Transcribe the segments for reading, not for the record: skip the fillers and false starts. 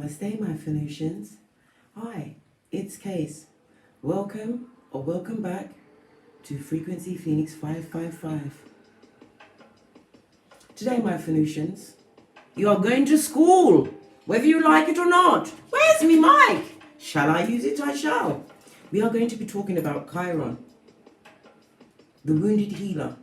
Namaste, my Phoenicians. Hi, it's Case. Welcome or welcome back to Frequency Phoenix 555. Today, my Phoenicians, you are going to school, whether you like it or not. Where's me mic? Shall I use it? I shall. We are going to be talking about Chiron, the wounded healer.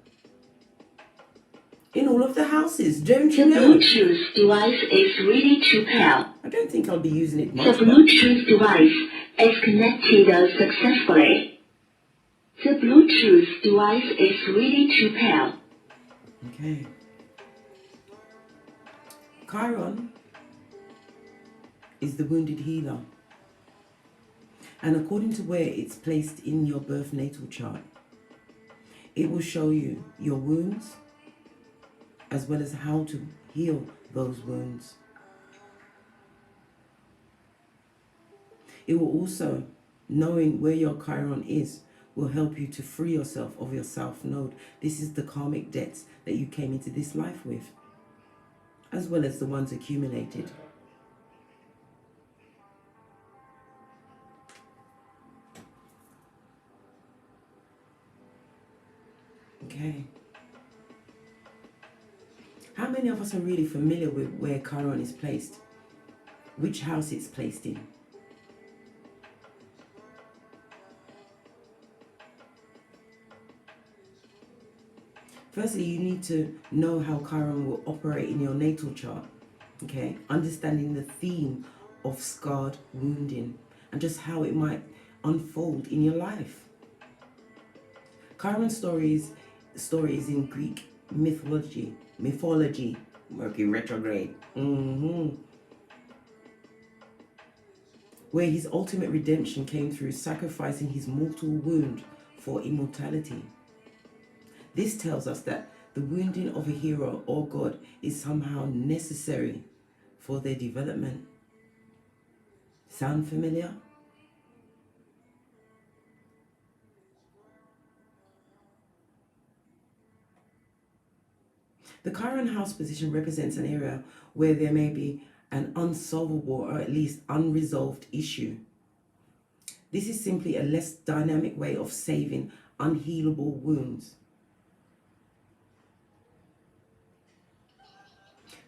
In all of the houses, don't you know? The Bluetooth device is ready to pair. I don't think I'll be using it much. The Bluetooth device is connected successfully. The Bluetooth device is ready to pair. Okay. Chiron is the wounded healer. And according to where it's placed in your birth natal chart, it will show you your wounds as well as how to heal those wounds. It will also, knowing where your Chiron is, will help you to free yourself of your South Node. This is the karmic debts that you came into this life with, as well as the ones accumulated. Okay. How many of us are really familiar with where Chiron is placed? Which house it's placed in? Firstly, you need to know how Chiron will operate in your natal chart. Okay, understanding the theme of scarred wounding and just how it might unfold in your life. Chiron stories in Greek mythology, Mercury retrograde, where his ultimate redemption came through sacrificing his mortal wound for immortality. This tells us that the wounding of a hero or god is somehow necessary for their development. Sound familiar? The Chiron house position represents an area where there may be an unsolvable or at least unresolved issue. This is simply a less dynamic way of saving unhealable wounds.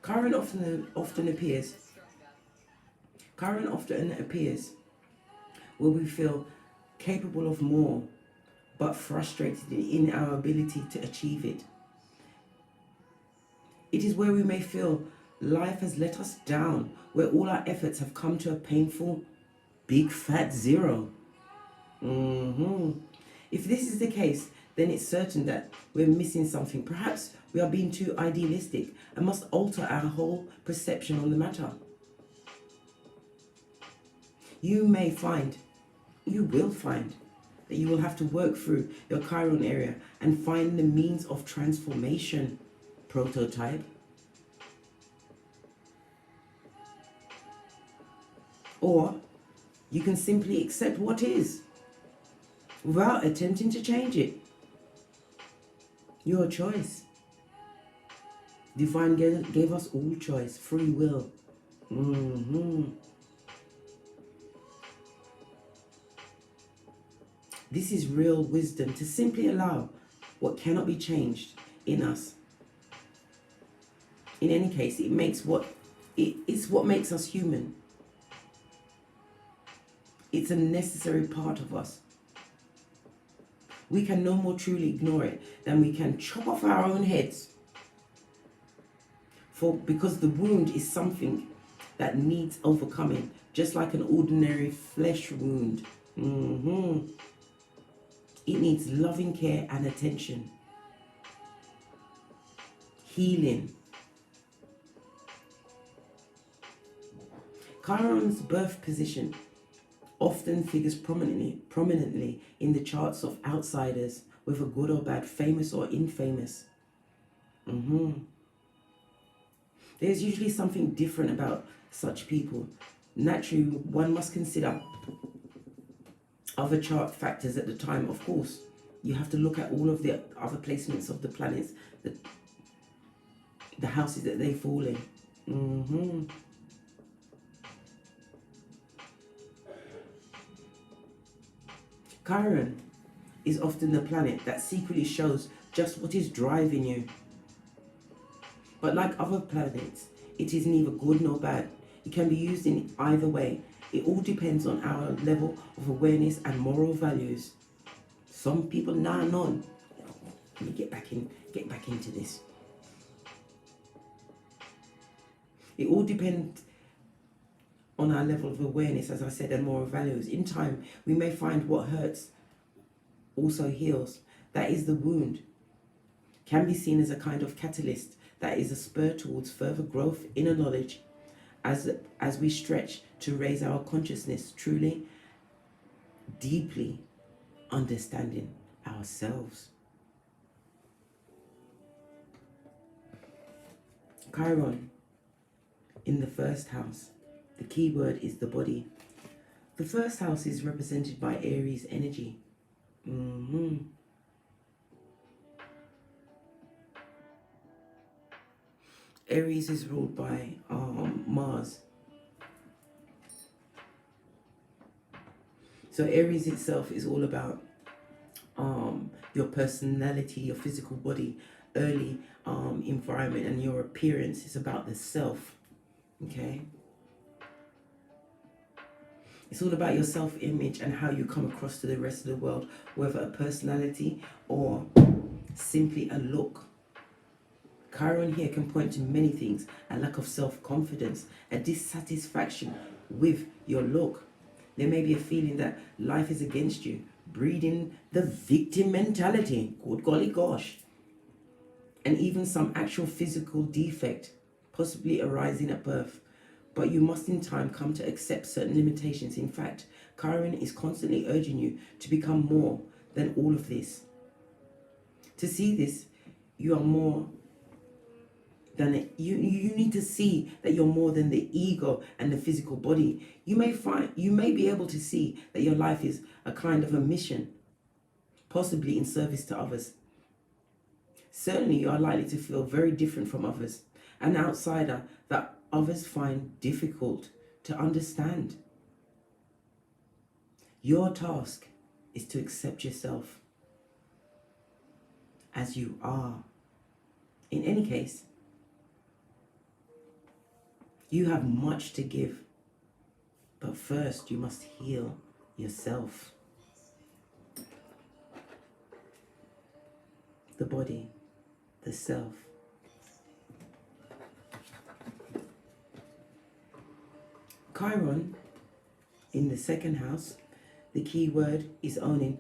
Chiron often appears where we feel capable of more, but frustrated in our ability to achieve it. It is where we may feel life has let us down, where all our efforts have come to a painful, big fat zero. If this is the case, then it's certain that we're missing something. Perhaps we are being too idealistic and must alter our whole perception on the matter. You will find that you will have to work through your Chiron area and find the means of transformation. Prototype. Or you can simply accept what is without attempting to change it. Your choice. Divine gave us all choice, free will. This is real wisdom, to simply allow what cannot be changed in us. In any case, it's what makes us human. It's a necessary part of us. We can no more truly ignore it than we can chop off our own heads. Because the wound is something that needs overcoming, just like an ordinary flesh wound. It needs loving care and attention. Healing. Chiron's birth position often figures prominently in the charts of outsiders, whether good or bad, famous or infamous. There's usually something different about such people. Naturally, one must consider other chart factors at the time. Of course, you have to look at all of the other placements of the planets, the houses that they fall in. Chiron is often the planet that secretly shows just what is driving you. But like other planets, it is neither good nor bad. It can be used in either way. It all depends on our level of awareness and moral values. Some people nah none. Let me get back into this. It all depends on our level of awareness, as I said, and moral values. In time, we may find what hurts also heals. That is the wound. Can be seen as a kind of catalyst that is a spur towards further growth, inner knowledge, as we stretch to raise our consciousness, truly, deeply understanding ourselves. Chiron in the first house. The key word is the body. The first house is represented by Aries energy. Aries is ruled by Mars. So Aries itself is all about your personality, your physical body, early environment, and your appearance. Is about the self. Okay. It's all about your self-image and how you come across to the rest of the world, whether a personality or simply a look. Chiron here can point to many things: a lack of self-confidence, a dissatisfaction with your look. There may be a feeling that life is against you, breeding the victim mentality, good golly gosh, and even some actual physical defect, possibly arising at birth. But you must in time come to accept certain limitations. In fact, Chiron is constantly urging you to become more than all of this. To see this, you are more than you need to see that you're more than the ego and the physical body. You may be able to see that your life is a kind of a mission, possibly in service to others. Certainly you are likely to feel very different from others, an outsider that others find difficult to understand. Your task is to accept yourself as you are. In any case, you have much to give, but first you must heal yourself. The body, the self. Chiron in the second house, the key word is owning.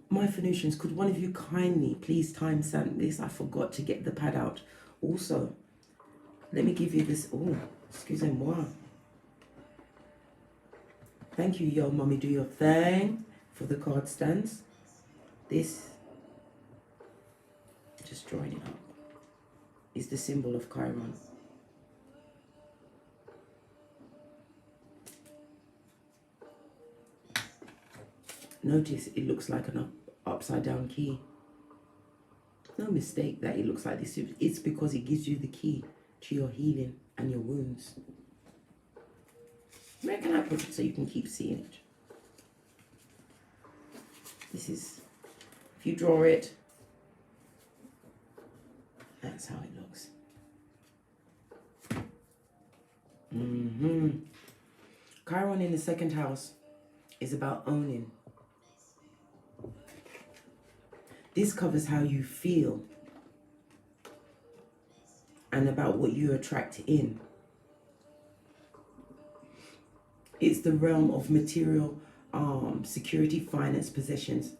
My Phoenicians, could one of you kindly please timestamp this? I forgot to get the pad out. Also, let me give you this. Oh, excusez-moi. Thank you, yo mommy, do your thing, for the card stands. This, just drawing it up, is the symbol of Chiron. Notice it looks like an upside down key. No mistake that it looks like this. It's because it gives you the key to your healing and your wounds. Where can I put it so you can keep seeing it? This is, if you draw it, that's how it looks. Chiron in the second house is about owning. This covers how you feel and about what you attract in. It's the realm of material security, finance, possessions,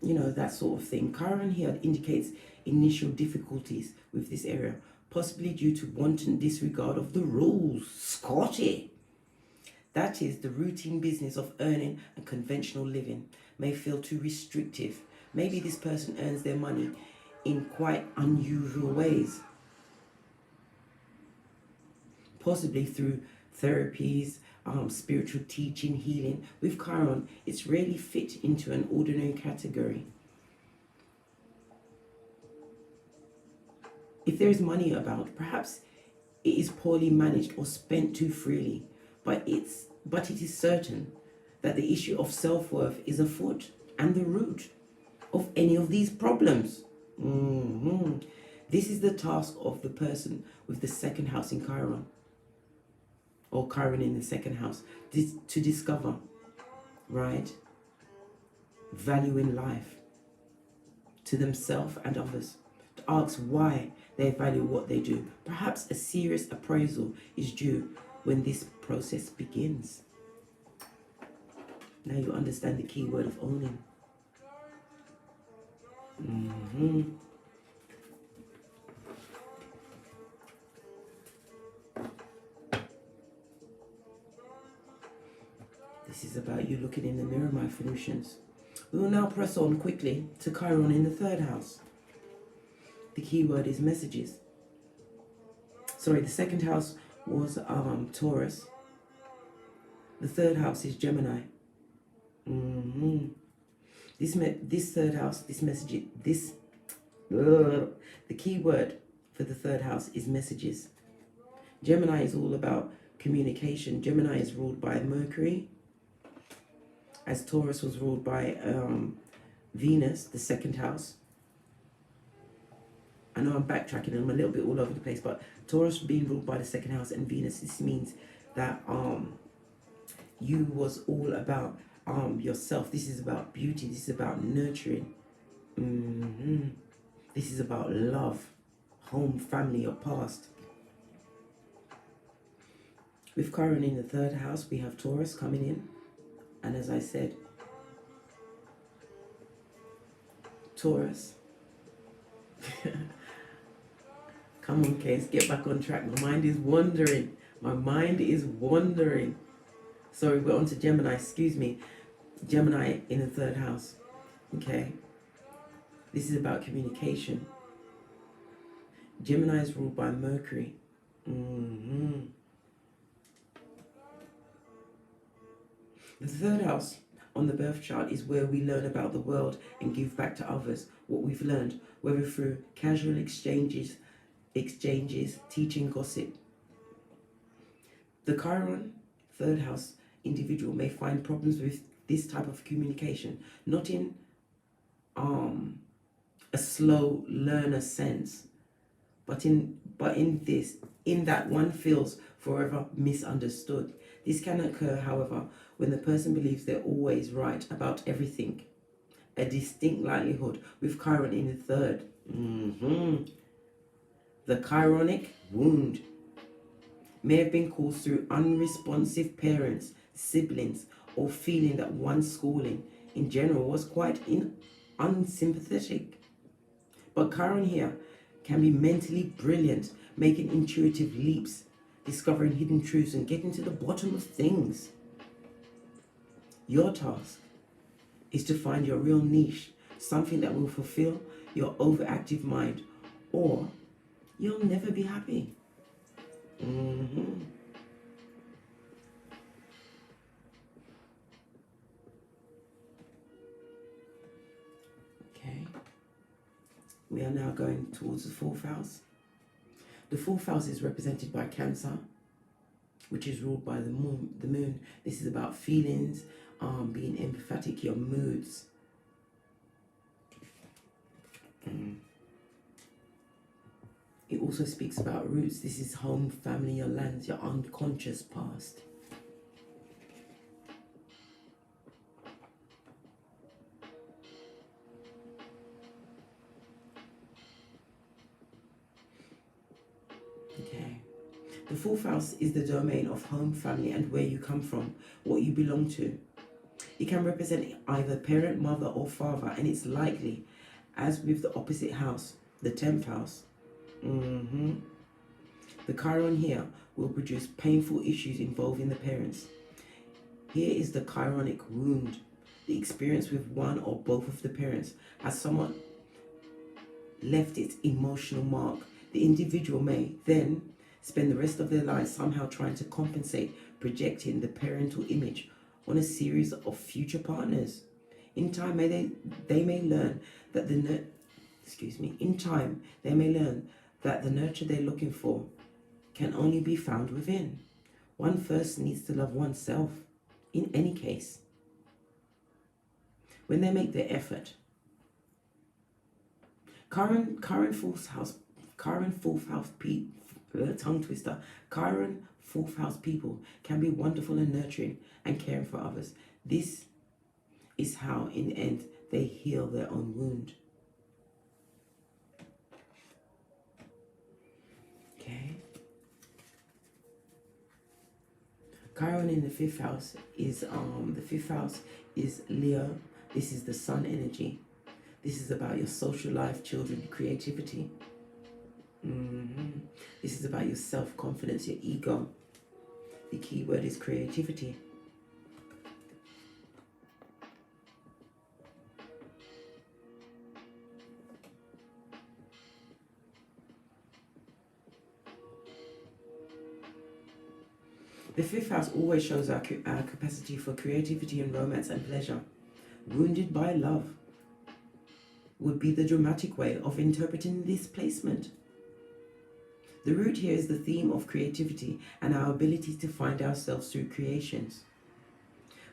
you know, that sort of thing. Chiron here indicates initial difficulties with this area, possibly due to wanton disregard of the rules. Scotty! That is, the routine business of earning and conventional living may feel too restrictive. Maybe this person earns their money in quite unusual ways, possibly through therapies, spiritual teaching, healing. With Chiron, it's rarely fit into an ordinary category. If there is money about, perhaps it is poorly managed or spent too freely, but it is certain that the issue of self-worth is afoot and the root of any of these problems. This is the task of the person with the second house in Chiron, or Chiron in the second house, to discover, right, value in life to themselves and others, to ask why they value what they do. Perhaps a serious appraisal is due when this process begins. Now you understand the key word of owning. This is about you looking in the mirror, my Phoenicians. We will now press on quickly to Chiron in the third house. The key word is messages. Sorry, the second house was Taurus. The third house is Gemini. This third house, this message, the key word for the third house is messages. Gemini is all about communication. Gemini is ruled by Mercury, as Taurus was ruled by Venus, the second house. I know I'm backtracking and I'm a little bit all over the place, but Taurus being ruled by the second house and Venus, this means that you was all about yourself. This is about beauty. This is about nurturing. This is about love, home, family, your past. With Chiron in the third house, we have Taurus coming in. And as I said, Taurus. Come on, Case, get back on track. My mind is wandering. My mind is wandering. Sorry, we're on to Gemini, excuse me. Gemini in the third house. Okay. This is about communication. Gemini is ruled by Mercury. The third house on the birth chart is where we learn about the world and give back to others what we've learned, whether through casual exchanges, teaching, gossip. The Chiron third house individual may find problems with this type of communication, not in a slow learner sense, but in that one feels forever misunderstood. This can occur, however, when the person believes they're always right about everything. A distinct likelihood with Chiron in the third. The chironic wound may have been caused through unresponsive parents, siblings, or feeling that one's schooling in general was quite unsympathetic. But Chiron here can be mentally brilliant, making intuitive leaps, discovering hidden truths and getting to the bottom of things. Your task is to find your real niche, something that will fulfill your overactive mind, or you'll never be happy. Okay. We are now going towards the fourth house. The fourth house is represented by Cancer, which is ruled by the moon. This is about feelings, being empathetic, your moods. It also speaks about roots. This is home, family, your lands, your unconscious past. Okay. The fourth house is the domain of home, family, and where you come from, what you belong to. It can represent either parent, mother, or father, and it's likely, as with the opposite house, the 10th house. The Chiron here will produce painful issues involving the parents. Here is the chironic wound. The experience with one or both of the parents has somewhat left its emotional mark. The individual may then spend the rest of their lives somehow trying to compensate, projecting the parental image on a series of future partners. In time, they may learn that the nurture they're looking for can only be found within. One first needs to love oneself, in any case. when they make their effort. Chiron fourth house tongue twister. Chiron fourth house people can be wonderful and nurturing and caring for others. This is how, in the end, they heal their own wound. Okay. Chiron in the fifth house is Leo. This is the sun energy. This is about your social life, children, creativity. This is about your self-confidence, your ego. The key word is creativity. The fifth house always shows our capacity for creativity and romance and pleasure. Wounded by love would be the dramatic way of interpreting this placement. The root here is the theme of creativity and our ability to find ourselves through creations.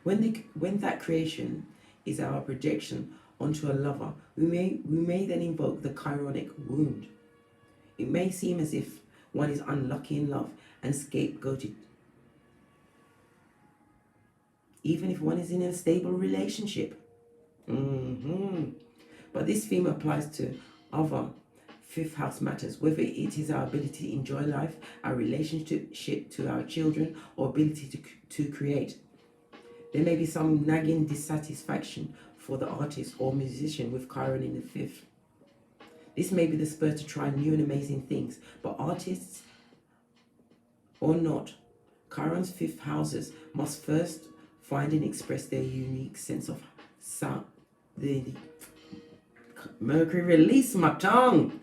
When that creation is our projection onto a lover, we may then invoke the chironic wound. It may seem as if one is unlucky in love and scapegoated, even if one is in a stable relationship. But this theme applies to other fifth house matters, whether it is our ability to enjoy life, our relationship to our children, or ability to create. There may be some nagging dissatisfaction for the artist or musician with Chiron in the fifth. This may be the spur to try new and amazing things, but artists or not, Chiron's fifth houses must first find and express their unique sense of sound. Mercury, release my tongue.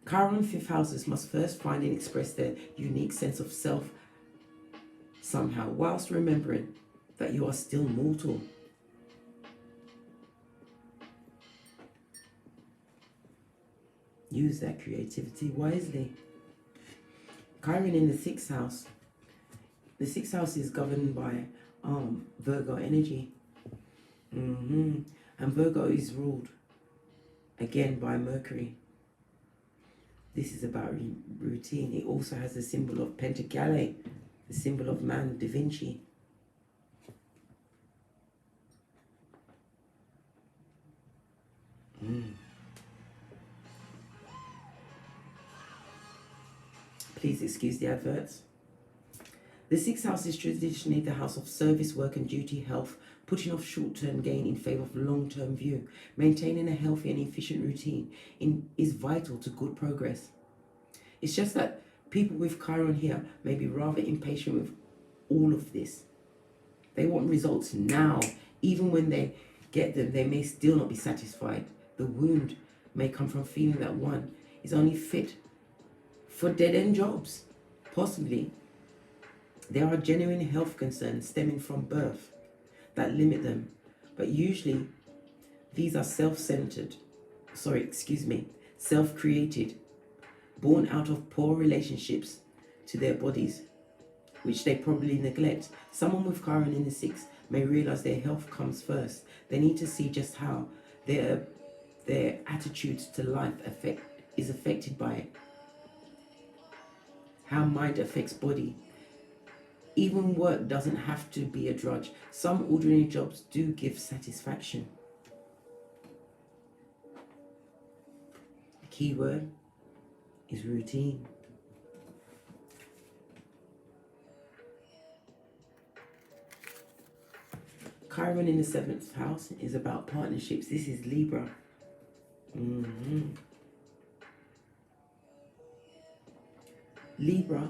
Chiron fifth houses must first find and express their unique sense of self somehow, whilst remembering that you are still mortal. Use that creativity wisely. Chiron in the sixth house. The sixth house is governed by Virgo energy. And Virgo is ruled again by Mercury. This is about routine. It also has the symbol of Pentacale, the symbol of man, Da Vinci. Please excuse the adverts. The sixth house is traditionally the house of service, work and duty, health, putting off short-term gain in favor of long-term view. Maintaining a healthy and efficient routine is vital to good progress. It's just that people with Chiron here may be rather impatient with all of this. They want results now. Even when they get them, they may still not be satisfied. The wound may come from feeling that one is only fit for dead-end jobs. Possibly, there are genuine health concerns stemming from birth that limit them, but usually these are self-created, born out of poor relationships to their bodies, which they probably neglect. Someone with Chiron in the sixth may realize their health comes first. They need to see just how their attitudes to life is affected by it. How mind affects body. Even work doesn't have to be a drudge. Some ordinary jobs do give satisfaction. The key word is routine. Chiron in the seventh house is about partnerships. This is Libra. Libra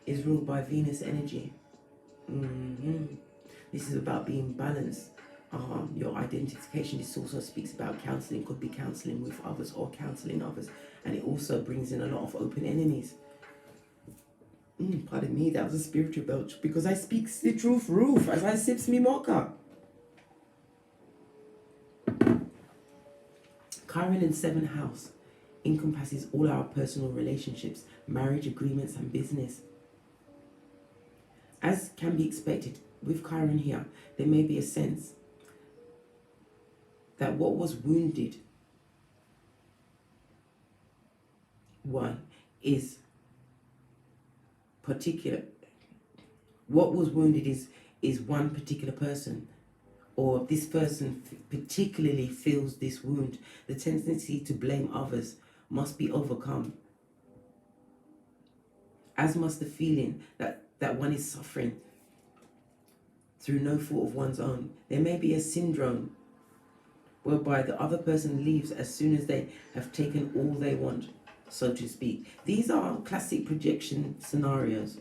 is ruled by Venus energy. This is about being balanced. Your identification. This also speaks about counseling. Could be counseling with others or counseling others. And it also brings in a lot of open enemies. Pardon me, that was a spiritual belch because I speak the truth roof as I sips me mocha. Chiron in seventh house encompasses all our personal relationships, marriage agreements and business. As can be expected with Chiron here, there may be a sense that what was wounded, one is particular. What was wounded is one particular person, or this person particularly feels this wound. The tendency to blame others must be overcome, as must the feeling that one is suffering through no fault of one's own. There may be a syndrome whereby the other person leaves as soon as they have taken all they want, so to speak. These are classic projection scenarios.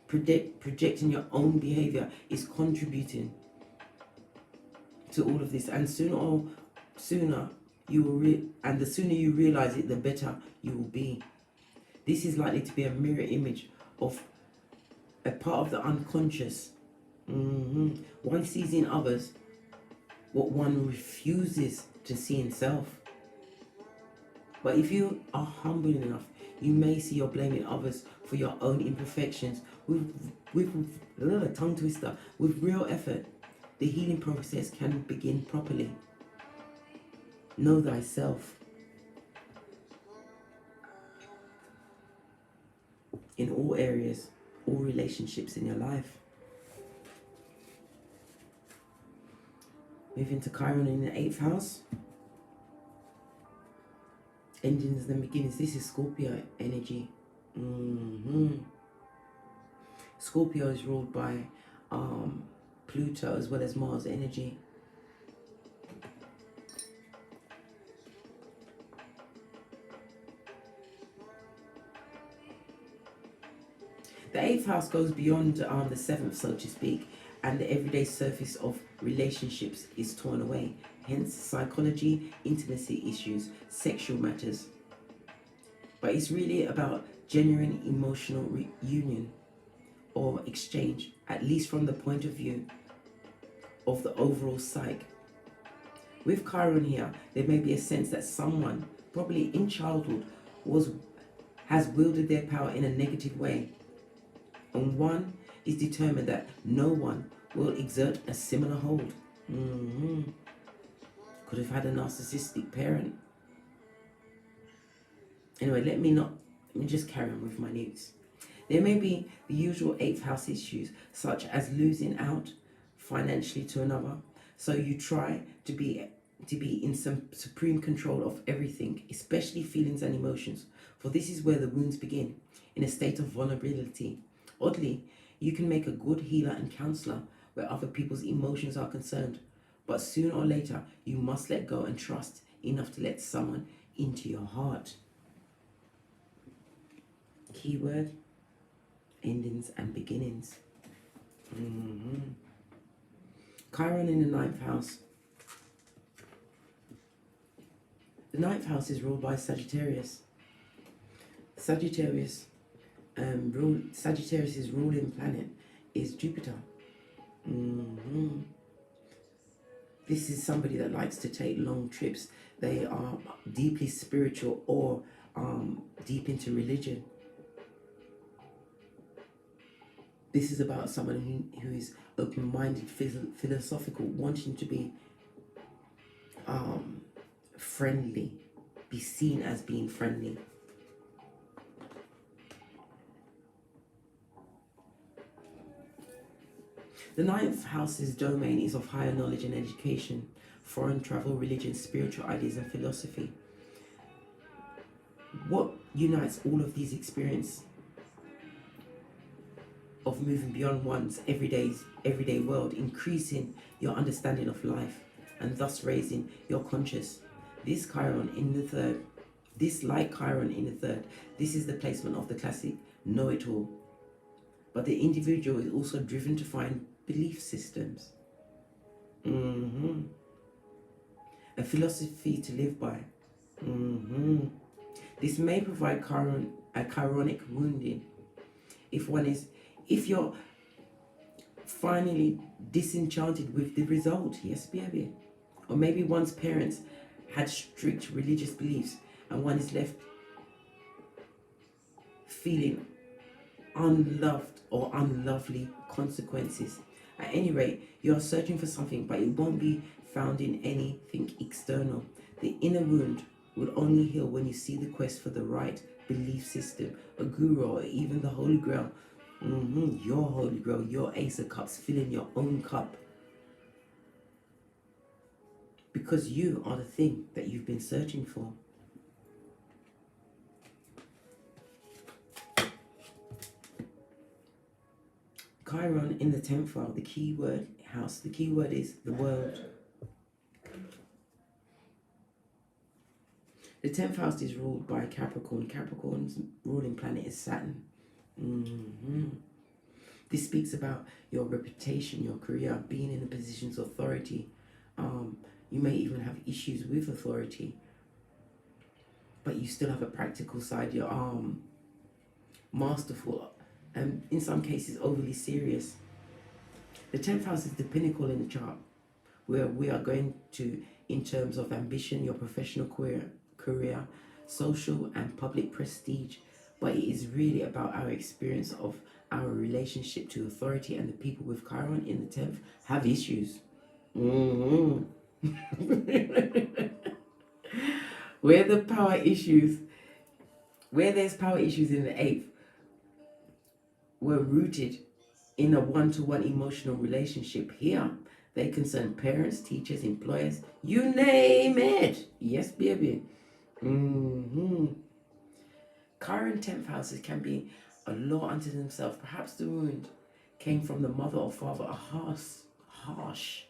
Projecting your own behavior is contributing to all of this, and sooner you will and the sooner you realize it, the better you will be. This is likely to be a mirror image of a part of the unconscious. One sees in others what one refuses to see in self. But if you are humble enough, you may see you're blaming others for your own imperfections. With tongue twister, with real effort, the healing process can begin properly. Know thyself. In all areas, all relationships in your life. Moving to Chiron in the 8th house. Endings and beginnings. This is Scorpio energy. Scorpio is ruled by Pluto as well as Mars energy. The 8th house goes beyond the 7th, so to speak, and the everyday surface of relationships is torn away. Hence, psychology, intimacy issues, sexual matters. But it's really about genuine emotional reunion or exchange, at least from the point of view of the overall psyche. With Chiron here, there may be a sense that someone, probably in childhood, has wielded their power in a negative way. And one is determined that no one will exert a similar hold. Could have had a narcissistic parent. Anyway, let me just carry on with my notes. There may be the usual 8th house issues, such as losing out financially to another. So you try to be in some supreme control of everything, especially feelings and emotions. For this is where the wounds begin, in a state of vulnerability. Oddly, you can make a good healer and counselor where other people's emotions are concerned. But sooner or later, you must let go and trust enough to let someone into your heart. Keyword, endings and beginnings. Chiron in the 9th house. The 9th house is ruled by Sagittarius. Sagittarius's ruling planet is Jupiter. This is somebody that likes to take long trips. They are deeply spiritual or deep into religion. This is about someone who is open-minded, philosophical, wanting to be friendly, be seen as being friendly. The 9th house's domain is of higher knowledge and education, foreign travel, religion, spiritual ideas and philosophy. What unites all of these experiences of moving beyond one's everyday world, increasing your understanding of life and thus raising your conscious. This Chiron in the 3rd, this like Chiron in the 3rd, this is the placement of the classic know-it-all. But the individual is also driven to find belief systems, a philosophy to live by. This may provide a chironic wounding if you're finally disenchanted with the result. Yes, baby. Or maybe one's parents had strict religious beliefs and one is left feeling unloved or unlovely consequences. At any rate, you are searching for something, but it won't be found in anything external. The inner wound will only heal when you see the quest for the right belief system, a guru, or even the Holy Grail. Your Holy Grail, your Ace of Cups, filling your own cup. Because you are the thing that you've been searching for. Chiron in the 10th house, the keyword house. The keyword is the world. The 10th house is ruled by Capricorn. Capricorn's ruling planet is Saturn. This speaks about your reputation, your career, being in a position of authority. You may even have issues with authority, but you still have a practical side. You're masterful, and in some cases overly serious. The 10th house is the pinnacle in the chart, where we are going to, in terms of ambition, your professional career, social and public prestige. But it is really about our experience of our relationship to authority, and the people with Chiron in the 10th have issues. Where there's power issues in the 8th, were rooted in a one-to-one emotional relationship. Here, they concern parents, teachers, employers, you name it. Yes, baby. Chiron 10th houses can be a law unto themselves. Perhaps the wound came from the mother or father, a harsh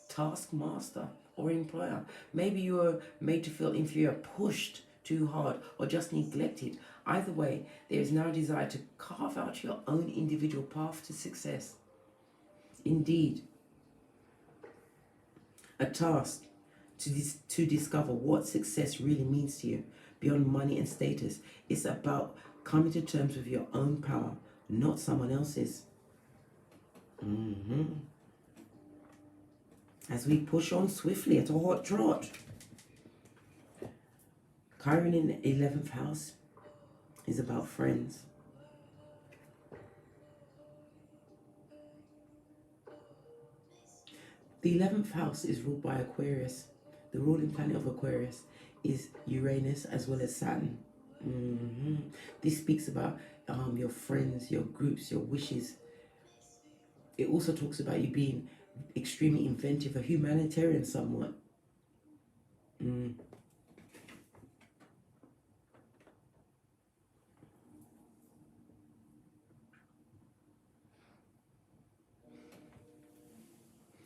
taskmaster or employer. Maybe you were made to feel inferior, pushed too hard, or just neglected. Either way, there is now a desire to carve out your own individual path to success. Indeed, a task to discover what success really means to you beyond money and status. It's about coming to terms with your own power, not someone else's. As we push on swiftly at a hot trot. Chiron in the 11th house is about friends. The 11th house is ruled by Aquarius. The ruling planet of Aquarius is Uranus as well as Saturn. This speaks about your friends, your groups, your wishes. It also talks about you being extremely inventive, a humanitarian somewhat.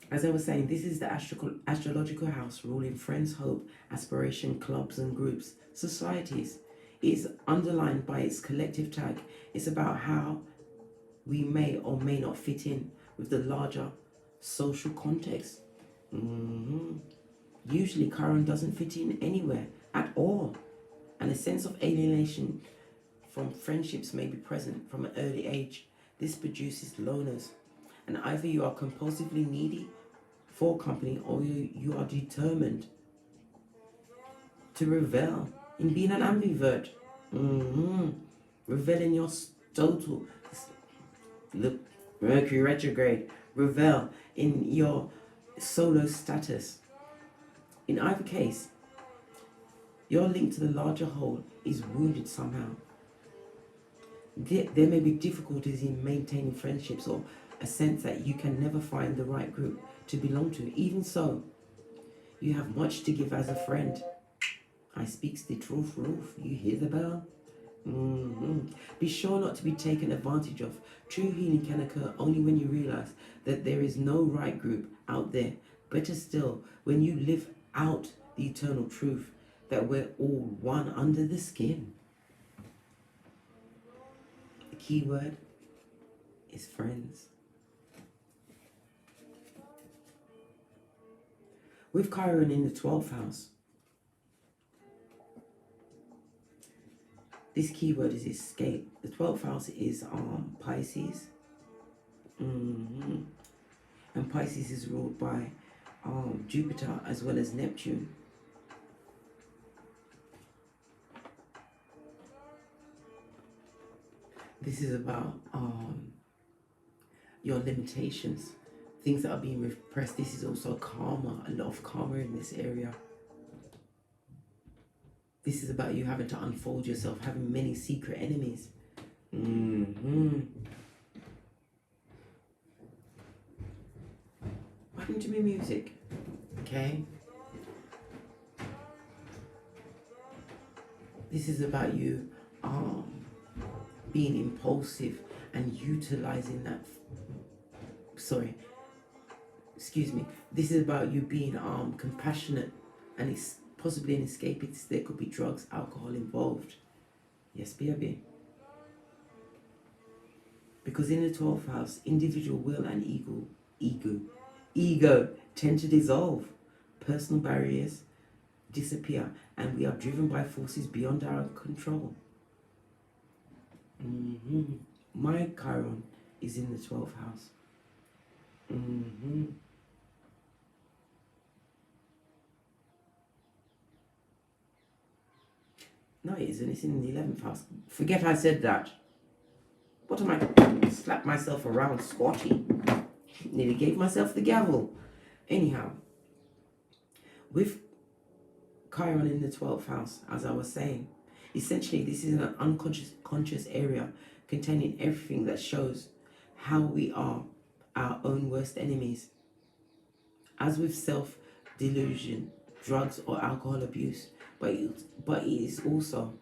As I was saying, this is the astrological house ruling friends, hope, aspiration, clubs and groups, societies. It is underlined by its collective tag. It's about how we may or may not fit in with the larger social context. Usually Chiron doesn't fit in anywhere at all, and a sense of alienation from friendships may be present from an early age. This produces loners, and either you are compulsively needy for company, or you are determined to revel in being an ambivert. Revel in your total, look, Mercury retrograde, revel in your solo status. In either case, your link to the larger whole is wounded somehow. There may be difficulties in maintaining friendships, or a sense that you can never find the right group to belong to. Even so, you have much to give as a friend. I speaks the truth, Ruth. You hear the bell? Be sure not to be taken advantage of. True healing can occur only when you realize that there is no right group out there. Better still, when you live out the eternal truth that we're all one under the skin. The key word is friends. With Chiron in the 12th house, this keyword is escape. The 12th house is Pisces. And Pisces is ruled by Jupiter as well as Neptune. This is about your limitations, things that are being repressed. This is also karma, a lot of karma in this area. This is about you having to unfold yourself, having many secret enemies. What happened to me music? Okay. This is about you being impulsive and utilizing that. This is about you being compassionate, and it's possibly an escapist. There could be drugs, alcohol involved. Yes, baby. Because in the 12th house, individual will and ego tend to dissolve. Personal barriers disappear, and we are driven by forces beyond our control. My Chiron is in the 12th house. No, it isn't. It's in the 11th house. Forget I said that. What am I? Slap myself around, squatty. Nearly gave myself the gavel. Anyhow, with Chiron in the 12th house, as I was saying, essentially this is an unconscious area containing everything that shows how we are our own worst enemies. As with self-delusion, drugs or alcohol abuse, but it is also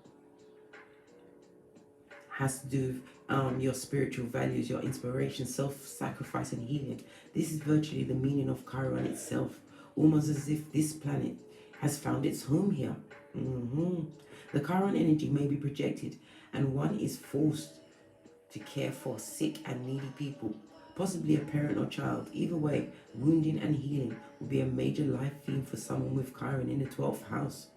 has to do with your spiritual values, your inspiration, self-sacrifice and healing. This is virtually the meaning of Chiron itself, almost as if this planet has found its home here. The Chiron energy may be projected, and one is forced to care for sick and needy people, possibly a parent or child. Either way, wounding and healing will be a major life theme for someone with Chiron in the 12th house.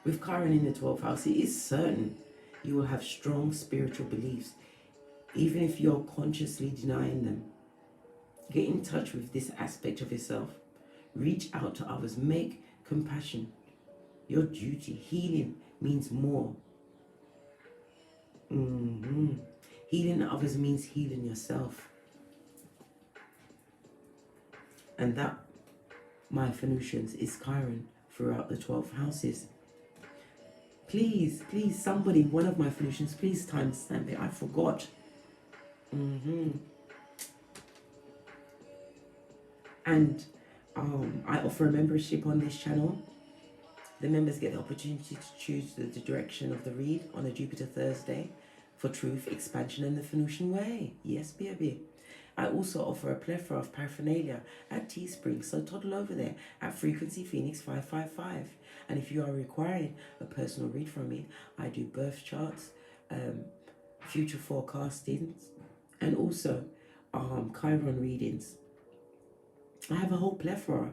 With Chiron in the 12th house, it is certain you will have strong spiritual beliefs, even if you're consciously denying them. Get in touch with this aspect of yourself. Reach out to others. Make compassion your duty. Healing means more. Healing others means healing yourself. And that, my Phoenicians, is Chiron throughout the 12 houses. Please, somebody, one of my Phoenicians, please timestamp it. I forgot. And I offer a membership on this channel. The members get the opportunity to choose the direction of the read on a Jupiter Thursday for truth, expansion, and the Phoenician way. Yes, baby. I also offer a plethora of paraphernalia at Teespring, so toddle over there at Frequency Phoenix 555. And if you are requiring a personal read from me, I do birth charts, future forecastings, and also Chiron readings. I have a whole plethora.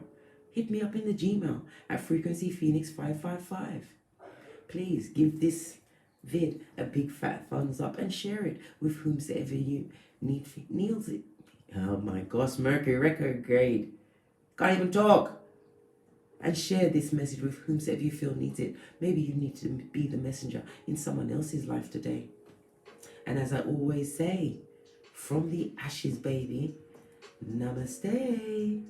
Hit me up in the Gmail at Frequency Phoenix 555. Please give this vid a big fat thumbs up and share it with whomsoever you needs it. Oh my gosh, Mercury retrograde. Can't even talk. And share this message with whomsoever you feel needs it. Maybe you need to be the messenger in someone else's life today. And as I always say, from the ashes, baby, namaste.